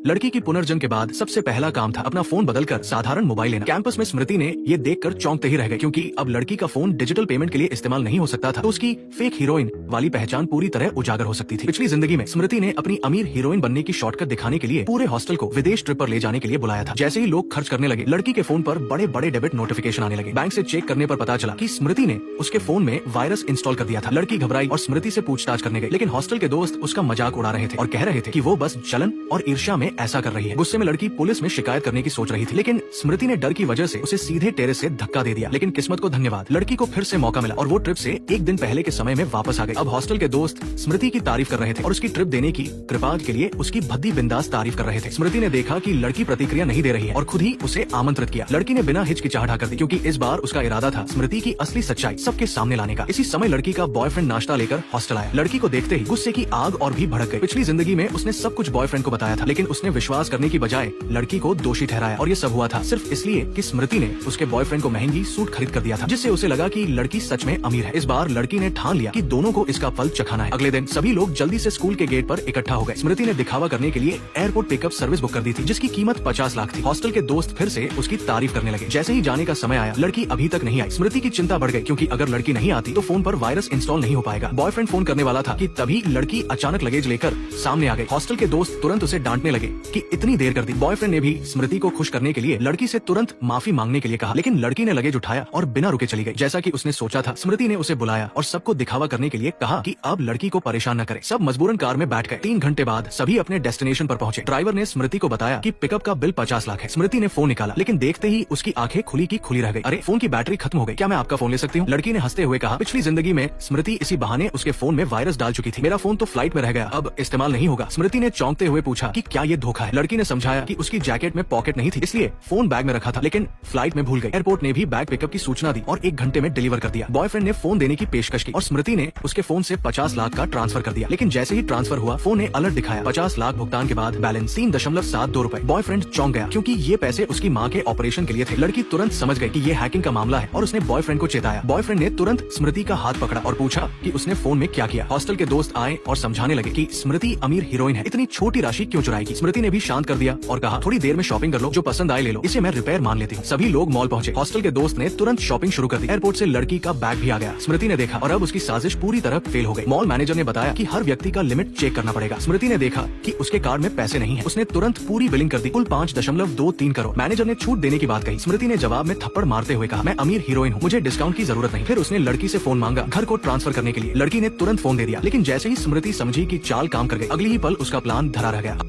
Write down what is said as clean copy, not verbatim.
लड़की की पुनर्जन्म के बाद सबसे पहला काम था अपना फोन बदलकर साधारण मोबाइल लेना। कैंपस में स्मृति ने ये देखकर चौंकते ही रह गए, क्योंकि अब लड़की का फोन डिजिटल पेमेंट के लिए इस्तेमाल नहीं हो सकता था, तो उसकी फेक हीरोइन वाली पहचान पूरी तरह उजागर हो सकती थी। पिछली जिंदगी में स्मृति ने अपनी अमीर हीरोइन बनने की शॉर्टकट दिखाने के लिए पूरे हॉस्टल को विदेश ट्रिप पर ले जाने के लिए बुलाया था। जैसे ही लोग खर्च करने लगे, लड़की के फोन पर बड़े बड़े डेबिट नोटिफिकेशन आने लगे। बैंक से चेक करने पर पता चला कि स्मृति ने उसके फोन में वायरस इंस्टॉल कर दिया था। लड़की घबराई और स्मृति से पूछताछ करने गई, लेकिन हॉस्टल के दोस्त उसका मजाक उड़ा रहे थे और कह रहे थे कि वो बस जलन और ईर्ष्या में ऐसा कर रही है। गुस्से में लड़की पुलिस में शिकायत करने की सोच रही थी, लेकिन स्मृति ने डर की वजह से उसे सीधे टेरेस से धक्का दे दिया। लेकिन किस्मत को धन्यवाद, लड़की को फिर से मौका मिला और वो ट्रिप से एक दिन पहले के समय में वापस आ गई। अब हॉस्टल के दोस्त स्मृति की तारीफ कर रहे थे और उसकी ट्रिप देने की कृपा के लिए उसकी भद्दी बिंदास तारीफ कर रहे थे। स्मृति ने देखा कि लड़की प्रतिक्रिया नहीं दे रही है और खुद ही उसे आमंत्रित किया। लड़की ने बिना हिचकिचाहट कर दी, क्योंकि इस बार उसका इरादा था स्मृति की असली सच्चाई सबके सामने लाने का। इसी समय लड़की का बॉयफ्रेंड नाश्ता लेकर हॉस्टल आया। लड़की को देखते ही गुस्से की आग और भी भड़क गई। पिछली जिंदगी में उसने सब कुछ बॉयफ्रेंड को बताया था, लेकिन उसने विश्वास करने की बजाय लड़की को दोषी ठहराया, और ये सब हुआ था सिर्फ इसलिए कि स्मृति ने उसके बॉयफ्रेंड को महंगी सूट खरीद कर दिया था, जिससे उसे लगा कि लड़की सच में अमीर है। इस बार लड़की ने ठान लिया कि दोनों को इसका फल चखाना है। अगले दिन सभी लोग जल्दी से स्कूल के गेट पर इकट्ठा हो गए। स्मृति ने दिखावा करने के लिए एयरपोर्ट पिकअप सर्विस बुक कर दी थी, जिसकी कीमत 50 लाख थी। हॉस्टल के दोस्त फिर से उसकी तारीफ करने लगे। जैसे ही जाने का समय आया, लड़की अभी तक नहीं आई। स्मृति की चिंता बढ़ गई, क्योंकि अगर लड़की नहीं आती तो फोन पर वायरस इंस्टॉल नहीं हो पाएगा। बॉयफ्रेंड फोन करने वाला था कि तभी लड़की अचानक लगेज लेकर सामने आ गई। हॉस्टल के दोस्त तुरंत उसे डांटने लगे कि इतनी देर कर दी। बॉयफ्रेंड ने भी स्मृति को खुश करने के लिए लड़की से तुरंत माफी मांगने के लिए कहा, लेकिन लड़की ने लगेज उठाया और बिना रुके चली गई। जैसा कि उसने सोचा था, स्मृति ने उसे बुलाया और सबको दिखावा करने के लिए कहा कि अब लड़की को परेशान न करे। सब मजबूरन कार में बैठ गए। 3 घंटे बाद सभी अपने डेस्टिनेशन पर पहुंचे। ड्राइवर ने स्मृति को बताया कि पिकअप का बिल 50 लाख है। स्मृति ने फोन निकाला, लेकिन देखते ही उसकी आंखें खुली की खुली रह गई। अरे, फोन की बैटरी खत्म हो गई, क्या मैं आपका फोन ले सकती हूँ? लड़की ने हंसते हुए कहा। पिछली जिंदगी में स्मृति इसी बहाने उसके फोन में वायरस डाल चुकी थी। मेरा फोन तो फ्लाइट में रह गया, अब इस्तेमाल नहीं होगा। स्मृति ने चौंकते हुए पूछा कि क्या ये धोखा है? लड़की ने समझाया कि उसकी जैकेट में पॉकेट नहीं थी, इसलिए फोन बैग में रखा था, लेकिन फ्लाइट में भूल गई। एयरपोर्ट ने भी बैग पिकअप की सूचना दी और 1 घंटे में डिलीवर कर दिया। बॉयफ्रेंड ने फोन देने की पेशकश की और स्मृति ने उसके फोन से 50 लाख का ट्रांसफर कर दिया, लेकिन जैसे ही ट्रांसफर हुआ, फोन ने अलर्ट दिखाया 50 लाख भुगतान के बाद बैलेंस 3.72 रुपए। बॉयफ्रेंड चौंक गया, क्योंकि ये पैसे उसकी माँ के ऑपरेशन के लिए थे। लड़की तुरंत समझ गई कि ये हैकिंग का मामला है और उसने बॉयफ्रेंड को चेताया। बॉयफ्रेंड ने तुरंत स्मृति का हाथ पकड़ा और पूछा कि उसने फोन में क्या किया। हॉस्टल के दोस्त आए और समझाने लगे कि स्मृति अमीर हीरोइन है, इतनी छोटी राशि क्यों चुराएगी। स्मृति ने भी शांत कर दिया और कहा, थोड़ी देर में शॉपिंग कर लो, जो पसंद आए ले लो, इसे मैं रिपेयर मान लेती हूँ। सभी लोग मॉल पहुंचे। हॉस्टल के दोस्त ने तुरंत शॉपिंग शुरू कर दी। एयरपोर्ट से लड़की का बैग भी आ गया। स्मृति ने देखा और अब उसकी साजिश पूरी तरह फेल हो गई। मॉल मैनेजर ने बताया कि हर व्यक्ति का लिमिट चेक करना पड़ेगा। स्मृति ने देखा कि उसके कार्ड में पैसे नहीं है। उसने तुरंत पूरी बिलिंग कर दी, कुल 5.23 करोड़। मैनेजर ने छूट देने की बात कही। स्मृति ने जवाब में थप्पड़ मारते हुए कहा, मैं अमीर हीरोइन हूँ, मुझे डिस्काउंट की जरूरत नहीं। फिर उसने लड़की से फोन मांगा घर को ट्रांसफर करने के लिए। लड़की ने तुरंत फोन दे दिया, लेकिन जैसे ही स्मृति समझी कि चाल काम कर गई, अगली ही पल उसका प्लान धरा रह गया।